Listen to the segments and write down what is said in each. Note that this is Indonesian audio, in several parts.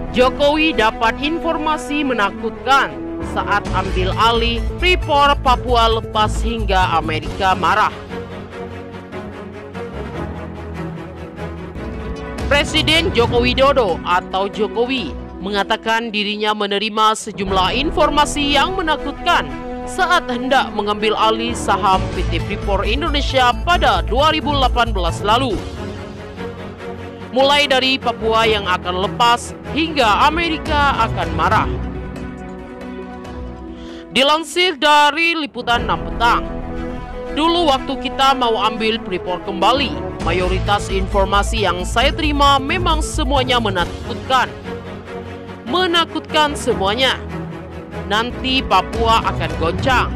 Jokowi dapat informasi menakutkan saat ambil alih Freeport Papua lepas hingga Amerika marah. Presiden Joko Widodo atau Jokowi mengatakan dirinya menerima sejumlah informasi yang menakutkan saat hendak mengambil alih saham PT Freeport Indonesia pada 2018 lalu. Mulai dari Papua yang akan lepas hingga Amerika akan marah. Dilansir dari Liputan 6 Petang, dulu waktu kita mau ambil Freeport kembali, mayoritas informasi yang saya terima memang semuanya menakutkan. Menakutkan semuanya. Nanti Papua akan goncang,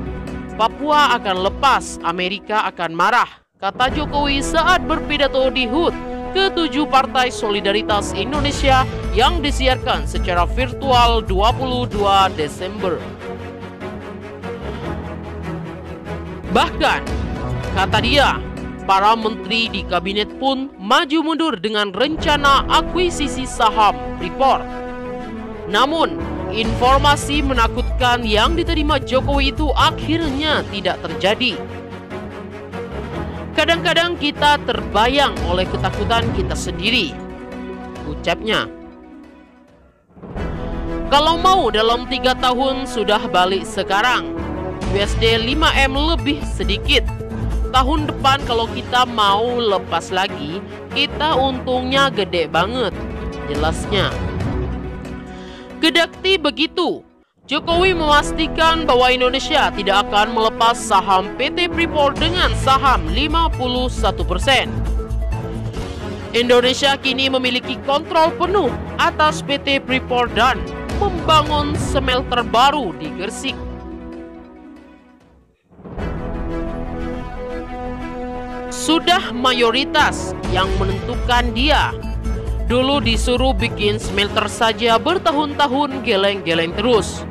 Papua akan lepas, Amerika akan marah, kata Jokowi saat berpidato di HUT ke-7 Partai Solidaritas Indonesia yang disiarkan secara virtual 22 Desember. Bahkan, kata dia, para menteri di kabinet pun maju mundur dengan rencana akuisisi saham Freeport. Namun, informasi menakutkan yang diterima Jokowi itu akhirnya tidak terjadi. Kadang-kadang kita terbayang oleh ketakutan kita sendiri, ucapnya. Kalau mau dalam 3 tahun sudah balik sekarang, USD 5M lebih sedikit. Tahun depan kalau kita mau lepas lagi, kita untungnya gede banget, jelasnya. Kedati begitu, Jokowi memastikan bahwa Indonesia tidak akan melepas saham PT Freeport dengan saham 51%. Indonesia kini memiliki kontrol penuh atas PT Freeport dan membangun smelter baru di Gresik. Sudah mayoritas yang menentukan dia. Dulu disuruh bikin smelter saja bertahun-tahun geleng-geleng terus.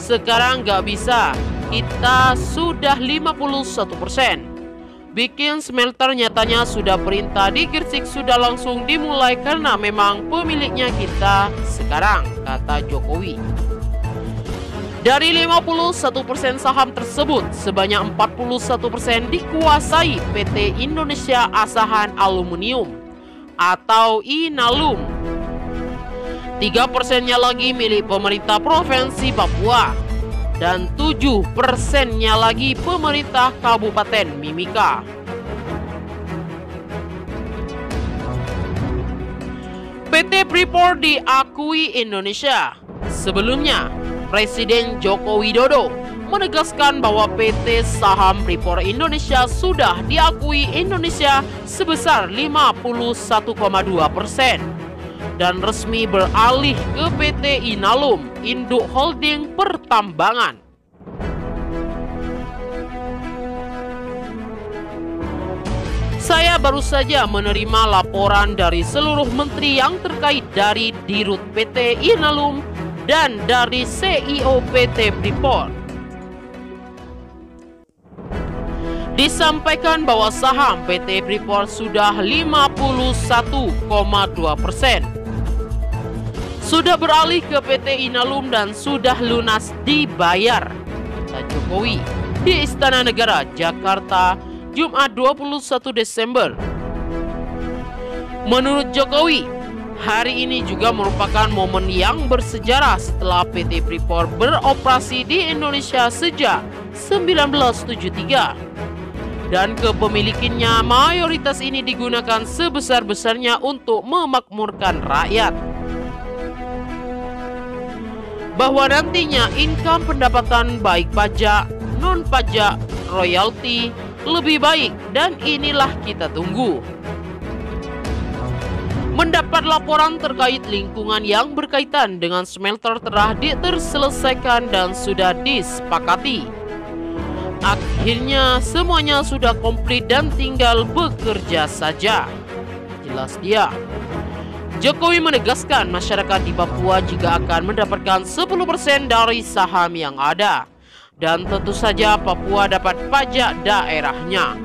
Sekarang gak bisa, kita sudah 51%. Bikin smelter nyatanya sudah perintah di Gresik sudah langsung dimulai karena memang pemiliknya kita sekarang, kata Jokowi. Dari 51% saham tersebut, sebanyak 41% dikuasai PT Indonesia Asahan Aluminium atau Inalum. 3%-nya lagi milik pemerintah Provinsi Papua dan 7%-nya lagi pemerintah Kabupaten Mimika. PT Freeport diakui Indonesia. Sebelumnya, Presiden Joko Widodo menegaskan bahwa PT Saham Freeport Indonesia sudah diakui Indonesia sebesar 51,2% dan resmi beralih ke PT Inalum, induk holding pertambangan. Saya baru saja menerima laporan dari seluruh menteri yang terkait dari Dirut PT Inalum dan dari CEO PT Freeport. Disampaikan bahwa saham PT Freeport sudah 51,2%. Sudah beralih ke PT Inalum dan sudah lunas dibayar, kata Jokowi di Istana Negara, Jakarta, Jumat 21 Desember. Menurut Jokowi, hari ini juga merupakan momen yang bersejarah setelah PT Freeport beroperasi di Indonesia sejak 1973 dan kepemilikannya mayoritas ini digunakan sebesar-besarnya untuk memakmurkan rakyat. Bahwa nantinya income pendapatan baik pajak, non-pajak, royalti lebih baik dan inilah kita tunggu. Mendapat laporan terkait lingkungan yang berkaitan dengan smelter telah terselesaikan dan sudah disepakati. Akhirnya semuanya sudah komplit dan tinggal bekerja saja, jelas dia. Jokowi menegaskan masyarakat di Papua juga akan mendapatkan 10% dari saham yang ada. Dan tentu saja Papua dapat pajak daerahnya.